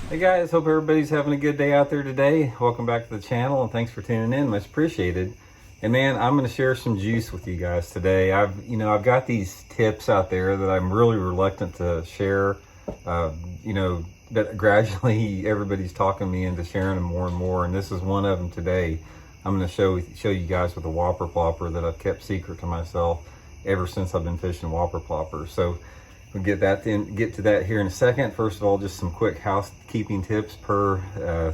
Hey guys, hope everybody's having a good day out there today. Welcome back to the channel and thanks for tuning in. Much appreciated. And man, I'm going to share some juice with you guys today. I've got these tips out there that I'm really reluctant to share. But gradually everybody's talking me into sharing them more and more, and this is one of them today. I'm going to show you guys with the Whopper Plopper that I've kept secret to myself ever since I've been fishing Whopper Plopper. So we'll get to that here in a second. First of all, just some quick housekeeping tips per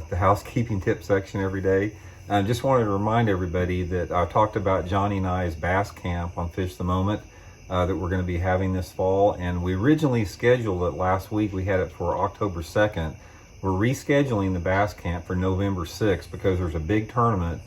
the housekeeping tip section every day. I just wanted to remind everybody that I talked about Johnny and I's bass camp on Fish the Moment that we're going to be having this fall, and we originally scheduled it last week. We had it for October 2nd. We're rescheduling the bass camp for November 6th because there's a big tournament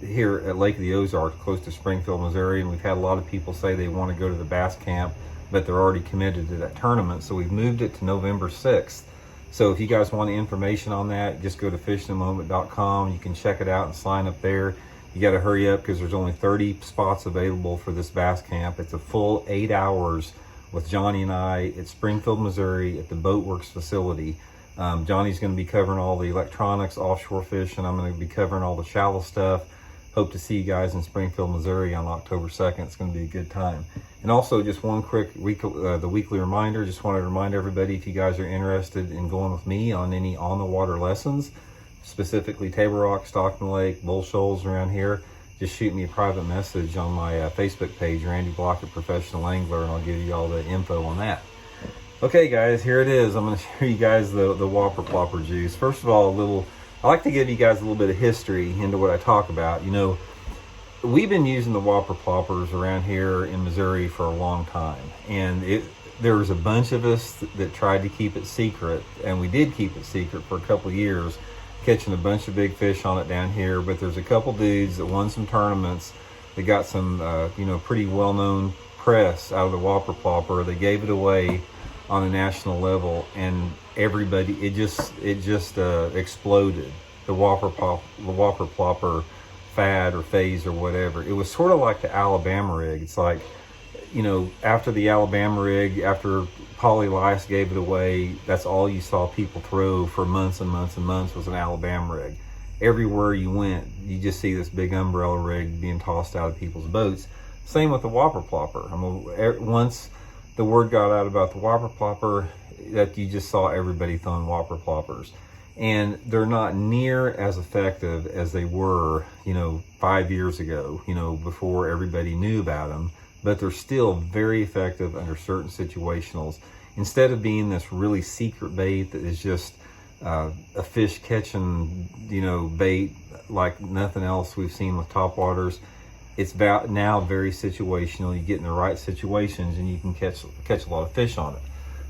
here at Lake of the Ozarks close to Springfield, Missouri, and we've had a lot of people say they want to go to the bass camp, but they're already committed to that tournament. So we've moved it to November 6th. So if you guys want information on that, just go to fishthemoment.com. You can check it out and sign up there. You got to hurry up because there's only 30 spots available for this bass camp. It's a full 8 hours with Johnny and I at Springfield, Missouri at the Boatworks facility. Johnny's going to be covering all the electronics, offshore fishing. I'm going to be covering all the shallow stuff. Hope to see you guys in Springfield, Missouri on October 2nd. It's going to be a good time. And also just one quick the weekly reminder. Just wanted to remind everybody, if you guys are interested in going with me on any on the water lessons, specifically Table Rock, Stockton Lake, Bull Shoals around here, just shoot me a private message on my Facebook page, Randy Blockett Professional Angler, and I'll give you all the info on that. Okay guys, here it is. I'm going to show you guys the Whopper Plopper juice. First of all, I like to give you guys a little bit of history into what I talk about. You know, we've been using the Whopper Ploppers around here in Missouri for a long time, and there was a bunch of us that tried to keep it secret, and we did keep it secret for a couple of years, catching a bunch of big fish on it down here. But there's a couple dudes that won some tournaments. They got some pretty well-known press out of the Whopper Plopper. They gave it away on a national level, and everybody, it just exploded. The Whopper Plopper fad or phase or whatever. It was sort of like the Alabama rig. It's like, you know, after the Alabama rig, after Polly Lice gave it away, that's all you saw people throw for months and months and months was an Alabama rig. Everywhere you went, you just see this big umbrella rig being tossed out of people's boats. Same with the Whopper Plopper. I mean, once the word got out about the Whopper Plopper, that you just saw everybody throwing Whopper Ploppers. And they're not near as effective as they were, 5 years ago, before everybody knew about them. But they're still very effective under certain situationals. Instead of being this really secret bait that is just a fish catching, bait like nothing else we've seen with topwaters, it's about now very situational. You get in the right situations and you can catch a lot of fish on it.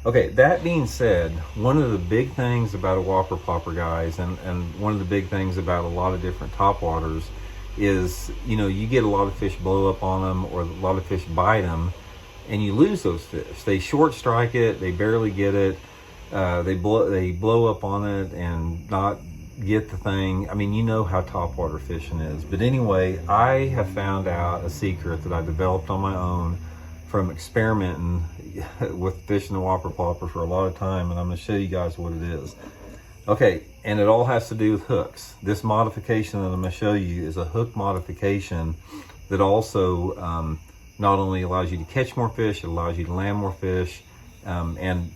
Okay, that being said, one of the big things about a Whopper Plopper, guys, and one of the big things about a lot of different topwaters is, you get a lot of fish blow up on them, or a lot of fish bite them, and you lose those fish. They short strike it, they barely get it, they blow up on it and not get the thing. I mean, you know how topwater fishing is. But anyway, I have found out a secret that I developed on my own from experimenting with fishing the Whopper Plopper for a lot of time, and I'm going to show you guys what it is. Okay, and it all has to do with hooks. This modification that I'm going to show you is a hook modification that also not only allows you to catch more fish, it allows you to land more fish, and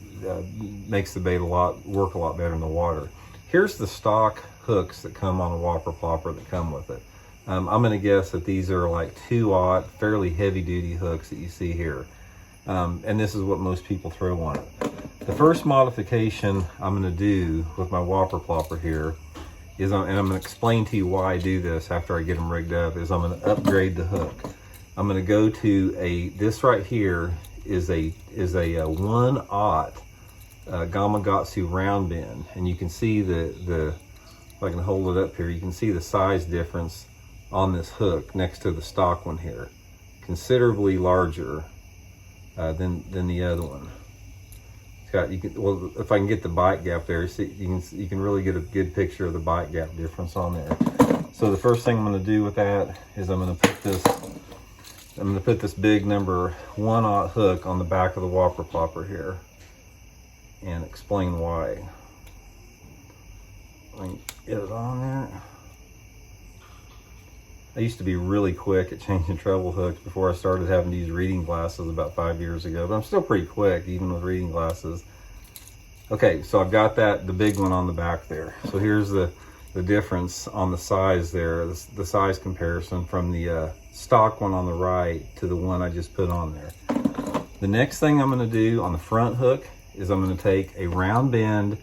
makes the bait work a lot better in the water. Here's the stock hooks that come on a Whopper Plopper that come with it. I'm going to guess that these are like 2/0, fairly heavy duty hooks that you see here. And this is what most people throw on it. The first modification I'm going to do with my Whopper Plopper here is, and I'm going to explain to you why I do this after I get them rigged up, is I'm going to upgrade the hook. I'm going to go to this right here is a 1/0 Gamakatsu round bend, and you can see if I can hold it up here, you can see the size difference on this hook next to the stock one here. Considerably larger than the other one. It's got, if I can get the bite gap there, see, you can really get a good picture of the bite gap difference on there. So the first thing I'm going to do with that is I'm going to put this big number 1/0 hook on the back of the Whopper Plopper here, and explain why. Let me get it on there. I used to be really quick at changing treble hooks before I started having to use reading glasses about 5 years ago, but I'm still pretty quick even with reading glasses. Okay, so I've got the big one on the back there. So here's the difference on the size there, the size comparison from the stock one on the right to the one I just put on there. The next thing I'm gonna do on the front hook is I'm gonna take a round bend,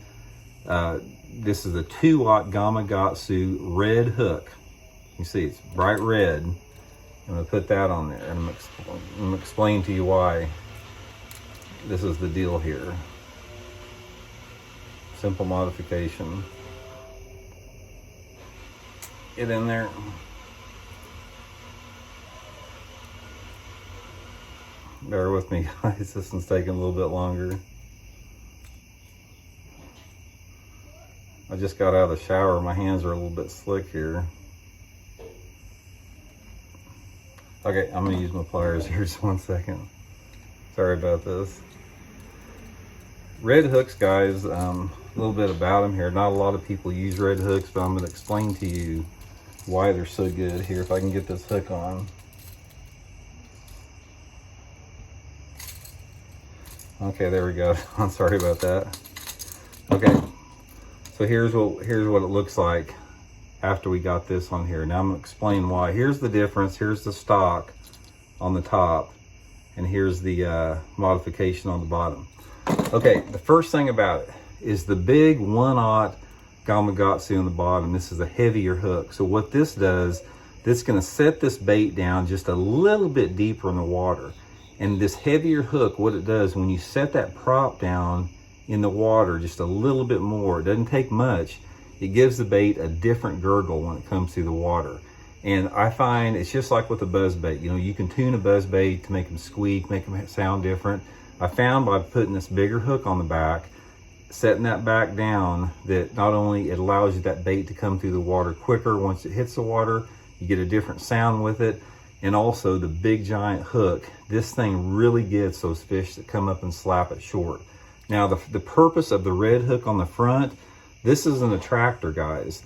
this is a 2-aught Gamakatsu red hook. You see it's bright red. I'm gonna put that on there and I'm gonna explain to you why this is the deal here. Simple modification. Get in there. Bear with me guys, this one's taking a little bit longer. I just got out of the shower, my hands are a little bit slick here. Okay, I'm gonna use my pliers here just 1 second. Sorry about this. Red hooks, guys, a little bit about them here. Not a lot of people use red hooks, but I'm gonna explain to you why they're so good here. If I can get this hook on. Okay, there we go. I'm sorry about that. Okay, so here's what it looks like after we got this on here. Now I'm gonna explain why. Here's the difference. Here's the stock on the top, and here's the modification on the bottom. Okay, the first thing about it is the big 1-aught Gamakatsu on the bottom. This is a heavier hook. So what this does, this is gonna set this bait down just a little bit deeper in the water. And this heavier hook, what it does, when you set that prop down in the water just a little bit more, it doesn't take much, it gives the bait a different gurgle when it comes through the water. And I find it's just like with a buzz bait. You know, you can tune a buzz bait to make them squeak, make them sound different. I found by putting this bigger hook on the back, setting that back down, that not only it allows you that bait to come through the water quicker once it hits the water, you get a different sound with it. And also the big giant hook, this thing really gets those fish that come up and slap it short. Now the purpose of the red hook on the front, this is an attractor, guys.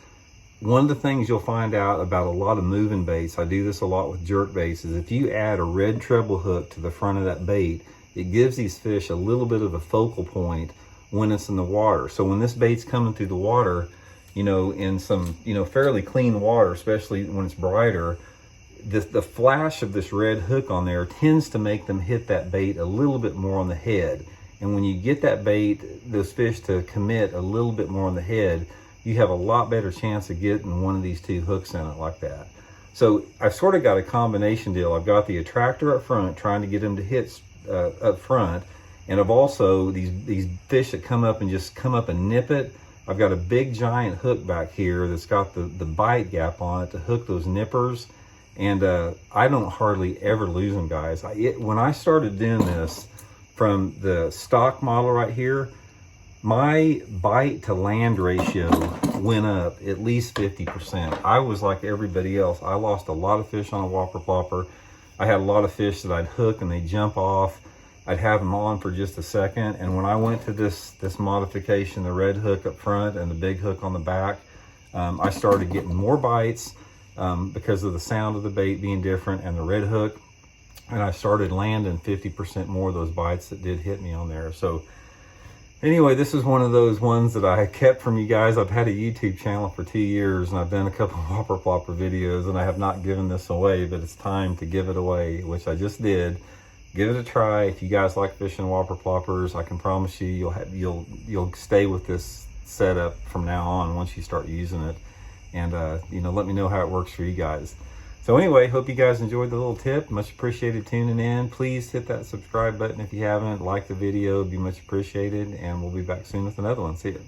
One of the things you'll find out about a lot of moving baits, I do this a lot with jerk baits, is if you add a red treble hook to the front of that bait, it gives these fish a little bit of a focal point when it's in the water. So when this bait's coming through the water, you know, in some, you know, fairly clean water, especially when it's brighter, the flash of this red hook on there tends to make them hit that bait a little bit more on the head. And when you get that bait, those fish to commit a little bit more on the head, you have a lot better chance of getting one of these two hooks in it like that. So I've sort of got a combination deal. I've got the attractor up front, trying to get them to hit up front. And I've also, these fish that come up and just come up and nip it, I've got a big giant hook back here that's got the bite gap on it to hook those nippers. And I don't hardly ever lose them, guys. When I started doing this from the stock model right here, my bite to land ratio went up at least 50%. I was like everybody else. I lost a lot of fish on a Whopper Plopper. I had a lot of fish that I'd hook and they jump off. I'd have them on for just a second. And when I went to this modification, the red hook up front and the big hook on the back, I started getting more bites because of the sound of the bait being different and the red hook. And I started landing 50% more of those bites that did hit me on there. So anyway, this is one of those ones that I kept from you guys. I've had a YouTube channel for 2 years and I've done a couple of Whopper Plopper videos and I have not given this away, but it's time to give it away, which I just did. Give it a try. If you guys like fishing Whopper Ploppers, I can promise you you'll stay with this setup from now on once you start using it. And you know, let me know how it works for you guys. So anyway, hope you guys enjoyed the little tip. Much appreciated tuning in. Please hit that subscribe button if you haven't. Like the video, it'd be much appreciated. And we'll be back soon with another one. See ya.